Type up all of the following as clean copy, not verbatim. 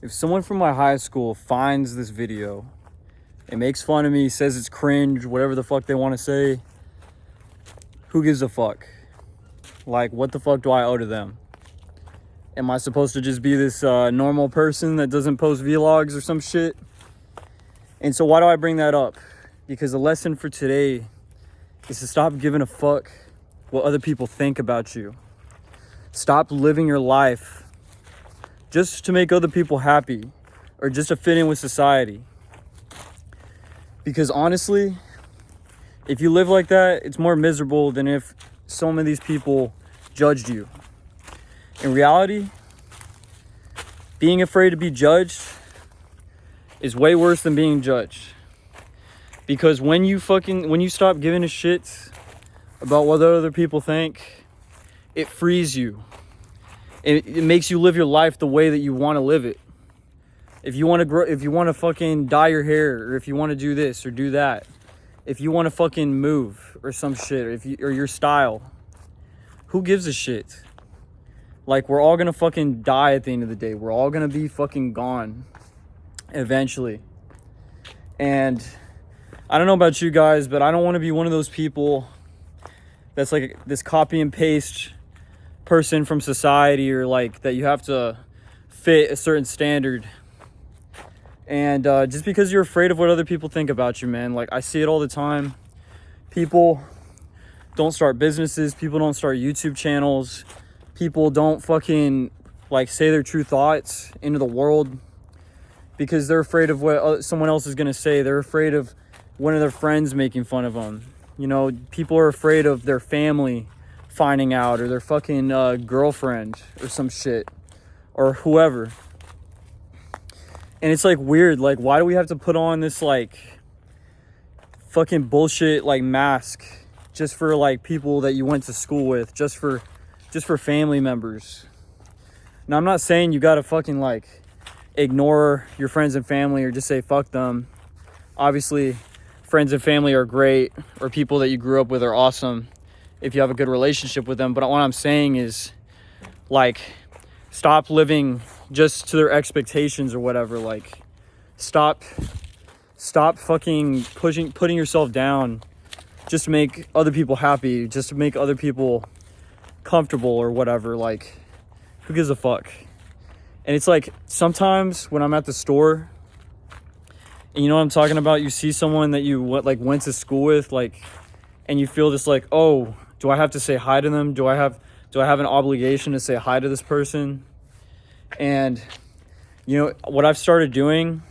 If someone from my high school finds this video and makes fun of me, says it's cringe, whatever the fuck they want to say, who gives a fuck? Like, what the fuck do I owe to them? Am I supposed to just be this normal person that doesn't post vlogs or some shit? And so why do I bring that up? Because the lesson for today is to stop giving a fuck what other people think about you. Stop living your life just to make other people happy or just to fit in with society. Because honestly, if you live like that, it's more miserable than if some of these people judged you. In reality, being afraid to be judged is way worse than being judged. Because when you stop giving a shit about what other people think, it frees you. It makes you live your life the way that you want to live it. If you want to grow, if you want to fucking dye your hair, or if you want to do this or do that, if you want to fucking move or some shit, or your style, who gives a shit? Like, we're all gonna fucking die at the end of the day. We're all gonna be fucking gone eventually. And I don't know about you guys, but I don't want to be one of those people that's like this copy and paste person from society, or like that you have to fit a certain standard. And just because you're afraid of what other people think about you, man, like I see it all the time. People don't start businesses, people don't start YouTube channels, people don't fucking like say their true thoughts into the world because they're afraid of what someone else is gonna say. They're afraid of one of their friends making fun of them. You know, people are afraid of their family finding out, or their fucking girlfriend or some shit, or whoever. And it's like weird, like why do we have to put on this like fucking bullshit like mask just for like people that you went to school with, just for family members? Now, I'm not saying you gotta fucking like ignore your friends and family or just say fuck them. Obviously, friends and family are great, or people that you grew up with are awesome if you have a good relationship with them. But what I'm saying is, like, stop living just to their expectations or whatever. Like, stop fucking putting yourself down just to make other people happy, just to make other people comfortable or whatever. Like, who gives a fuck? And it's like, sometimes when I'm at the store, and you know what I'm talking about, you see someone that you went to school with, like, and you feel just like, oh, do I have to say hi to them? Do I have an obligation to say hi to this person? And you know what I've started doing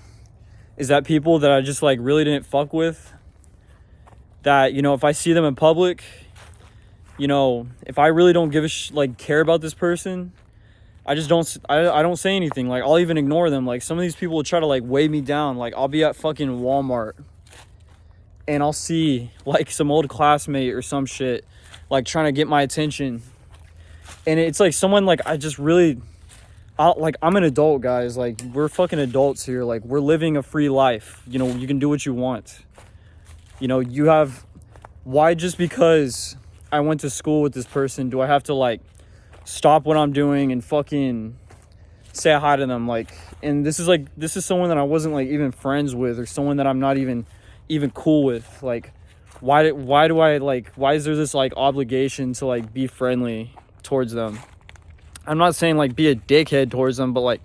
is that people that I just like really didn't fuck with, that, you know, if I see them in public, you know, if I really don't give a care about this person, I don't say anything. Like, I'll even ignore them. Like, some of these people will try to like weigh me down. Like, I'll be at fucking Walmart and I'll see like some old classmate or some shit like trying to get my attention, and it's like someone like I'm an adult, guys. Like, we're fucking adults here. Like, we're living a free life. You know, you can do what you want. You know, why just because I went to school with this person do I have to like stop what I'm doing and fucking say hi to them? Like, and this is someone that I wasn't like even friends with, or someone that I'm not even cool with. Like, why is there this like obligation to like be friendly towards them? I'm not saying like be a dickhead towards them, but like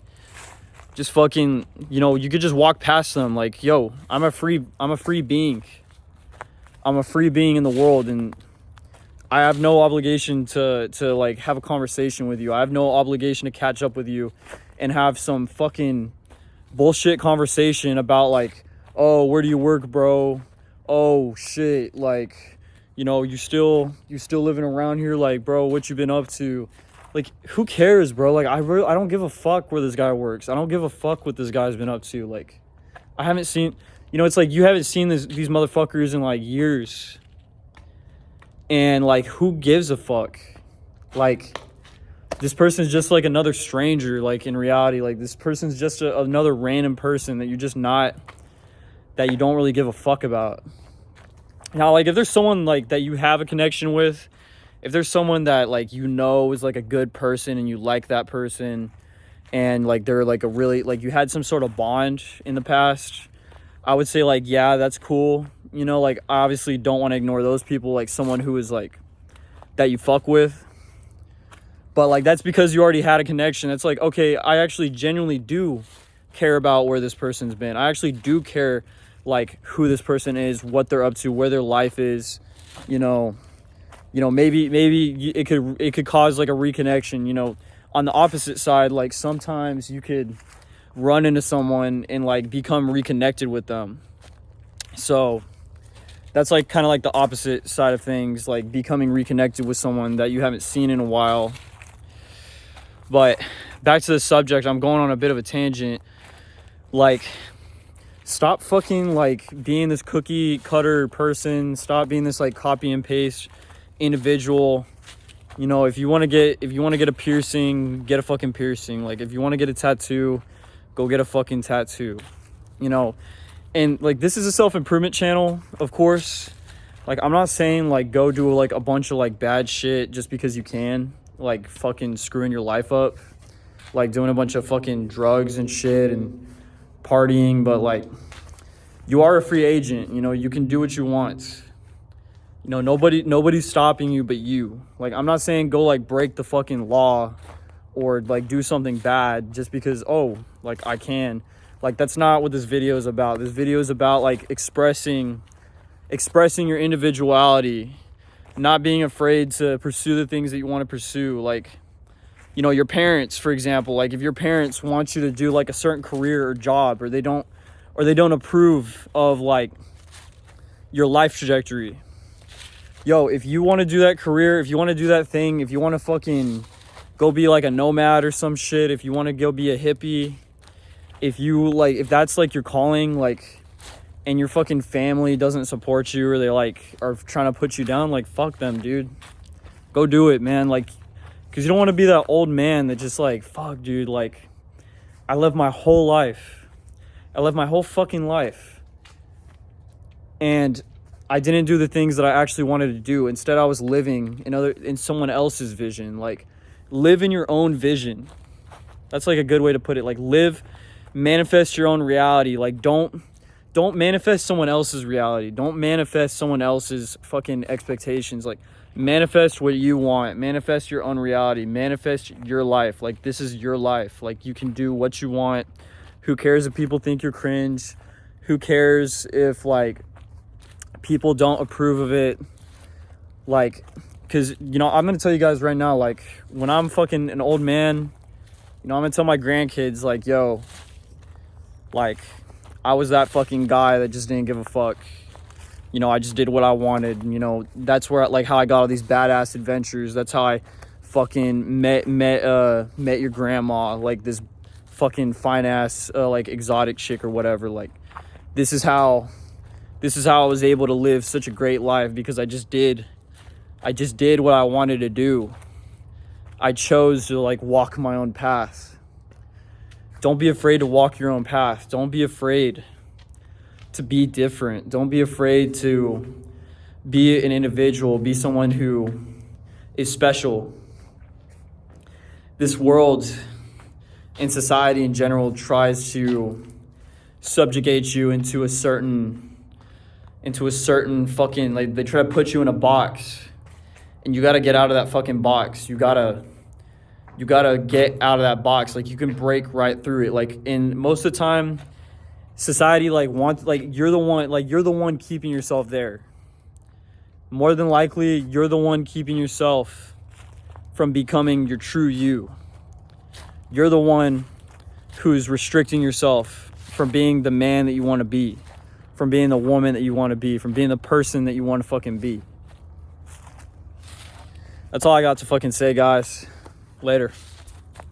just fucking, you know, you could just walk past them like, yo, I'm a free being. I'm a free being in the world, and I have no obligation to like have a conversation with you. I have no obligation to catch up with you and have some fucking bullshit conversation about like, oh, where do you work, bro? Oh shit, like, you know, you still living around here, like, bro, what you been up to? Like, who cares, bro? Like, I don't give a fuck where this guy works. I don't give a fuck what this guy's been up to. Like, I haven't seen, you know, it's like you haven't seen these motherfuckers in like years. And like, who gives a fuck? Like, this person's just like another stranger. Like, in reality, like, this person's just another random person that that you don't really give a fuck about. Now, like, if there's someone like that you have a connection with, if there's someone that like, you know, is like a good person and you like that person, and like they're like a really, like you had some sort of bond in the past, I would say like, yeah, that's cool. You know, like I obviously don't want to ignore those people, like someone who is like that you fuck with. But like that's because you already had a connection. It's like, okay, I actually genuinely do care about where this person's been. I actually do care like who this person is, what they're up to, where their life is, you know, maybe it could cause like a reconnection. You know, on the opposite side, like sometimes you could run into someone and like become reconnected with them. So that's like kind of like the opposite side of things, like becoming reconnected with someone that you haven't seen in a while. But back to the subject, I'm going on a bit of a tangent. Like, stop fucking like being this cookie cutter person. Stop being this like copy and paste individual. You know, if you want to get a piercing, get a fucking piercing. Like if you want to get a tattoo, go get a fucking tattoo. You know, and like this is a self-improvement channel, of course. Like I'm not saying like go do like a bunch of like bad shit just because you can, like fucking screwing your life up, like doing a bunch of fucking drugs and shit and partying, but like you are a free agent. You know, you can do what you want. You know, nobody's stopping you but you. Like I'm not saying go like break the fucking law or like do something bad just because, oh, like I can. Like that's not what this video is about. This video is about like expressing your individuality, not being afraid to pursue the things that you want to pursue. Like, you know, your parents, for example, like if your parents want you to do like a certain career or job, or they don't approve of like your life trajectory. Yo, if you want to do that career, if you want to do that thing, if you want to fucking go be like a nomad or some shit, if you want to go be a hippie, if that's like your calling, like, and your fucking family doesn't support you, or they like are trying to put you down, like fuck them, dude. Go do it, man. Like, because you don't want to be that old man that just like, fuck, dude, like I lived my whole life. I lived my whole fucking life, and I didn't do the things that I actually wanted to do. Instead, I was living in someone else's vision. Like, live in your own vision. That's like a good way to put it. Like, manifest your own reality. Like, don't manifest someone else's reality. Don't manifest someone else's fucking expectations. Like, manifest what you want. Manifest your own reality. Manifest your life. Like, this is your life. Like, you can do what you want. Who cares if people think you're cringe? Who cares if like people don't approve of it? Like, because, you know, I'm gonna tell you guys right now, like when I'm fucking an old man, you know, I'm gonna tell my grandkids like, yo, like I was that fucking guy that just didn't give a fuck. You know, I just did what I wanted. You know, that's where like how I got all these badass adventures. That's how I fucking met your grandma, like this fucking fine ass like exotic chick or whatever. Like this is how I was able to live such a great life, because I just did what I wanted to do. I chose to like walk my own path. Don't be afraid to walk your own path. Don't be afraid to be different. Don't be afraid to be an individual, be someone who is special. This world and society in general tries to subjugate you into a certain fucking, like they try to put you in a box, and you got to get out of that fucking box. You got to get out of that box. Like you can break right through it. Like, in most of the time society like wants, like you're the one keeping yourself there. More than likely you're the one keeping yourself from becoming your true you. You're the one who's restricting yourself from being the man that you want to be, from being the woman that you want to be, from being the person that you want to fucking be. That's all I got to fucking say, guys. Later.